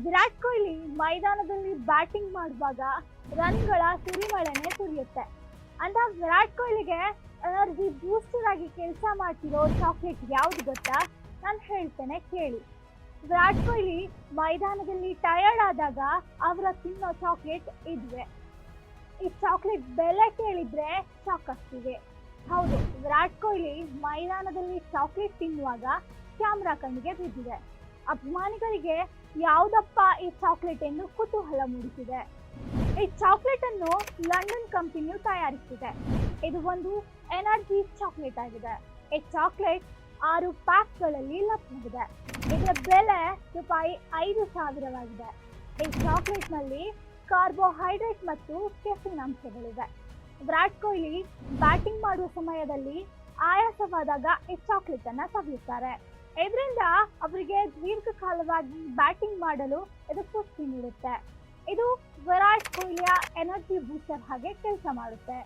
ವಿರಾಟ್ ಕೊಹ್ಲಿ ಮೈದಾನದಲ್ಲಿ ಬ್ಯಾಟಿಂಗ್ ಮಾಡುವಾಗ ರನ್ಗಳ ಸುರಿಮಳೆನೆ ಸುರಿಯುತ್ತೆ. ಅಂತ ವಿರಾಟ್ ಕೊಹ್ಲಿಗೆ ಎನರ್ಜಿ ಬೂಸ್ಟರ್ ಆಗಿ ಕೆಲಸ ಮಾಡ್ತಿರೋ ಚಾಕ್ಲೇಟ್ ಯಾವ್ದು ಗೊತ್ತಾ? ನಾನು ಹೇಳ್ತೇನೆ ಕೇಳಿ. ವಿರಾಟ್ ಕೊಹ್ಲಿ ಮೈದಾನದಲ್ಲಿ ಟಯರ್ಡ್ ಆದಾಗ ಅವರ ತಿನ್ನೋ ಚಾಕ್ಲೇಟ್ ಇದ್ವೆ. ಈ ಚಾಕ್ಲೇಟ್ ಬೆಲೆ ಕೇಳಿದ್ರೆ ಶಾಕ್ ಆಗ್ತೀವಿ. ಹೌದು, ವಿರಾಟ್ ಕೊಹ್ಲಿ ಮೈದಾನದಲ್ಲಿ ಚಾಕ್ಲೇಟ್ ತಿನ್ನುವಾಗ ಕ್ಯಾಮ್ರಾ ಕಣ್ಣಿಗೆ ಬಿದ್ದಿದೆ. ಅಭಿಮಾನಿಗಳಿಗೆ ಯಾವುದಪ್ಪ ಈ ಚಾಕ್ಲೇಟ್ ಎಂದು ಕುತೂಹಲ ಮೂಡಿಸಿದೆ. ಈ ಚಾಕ್ಲೇಟ್ ಅನ್ನು ಲಂಡನ್ ಕಂಪನಿಯು ತಯಾರಿಸಿದೆ. ಇದು ಒಂದು ಎನರ್ಜಿ ಚಾಕ್ಲೇಟ್ ಆಗಿದೆ. ಈ ಚಾಕ್ಲೇಟ್ 6 ಪ್ಯಾಕ್ಗಳಲ್ಲಿ ಲಭ್ಯವಿದೆ. ಇದರ ಬೆಲೆ ರೂಪಾಯಿ 5,000ವಾಗಿದೆ. ಈ ಚಾಕ್ಲೇಟ್ನಲ್ಲಿ ಕಾರ್ಬೋಹೈಡ್ರೇಟ್ ಮತ್ತು ಕೆಫಿನ್ ಅಂಶಗಳಿವೆ. ವಿರಾಟ್ ಕೊಹ್ಲಿ ಬ್ಯಾಟಿಂಗ್ ಮಾಡುವ ಸಮಯದಲ್ಲಿ ಆಯಾಸವಾದಾಗ ಈ ಚಾಕ್ಲೇಟ್ ಅನ್ನ ಸವಿಯುತ್ತಾರೆ. ಇದರಿಂದ ಅವರಿಗೆ ದೀರ್ಘಕಾಲವಾಗಿ ಬ್ಯಾಟಿಂಗ್ ಮಾಡಲು ಇದು ಪುಷ್ಟಿ ನೀಡುತ್ತೆ. ಇದು ವಿರಾಟ್ ಕೊಹ್ಲಿಯ ಎನರ್ಜಿ ಬೂಸ್ಟರ್ ಹಾಗೆ ಕೆಲಸ ಮಾಡುತ್ತೆ.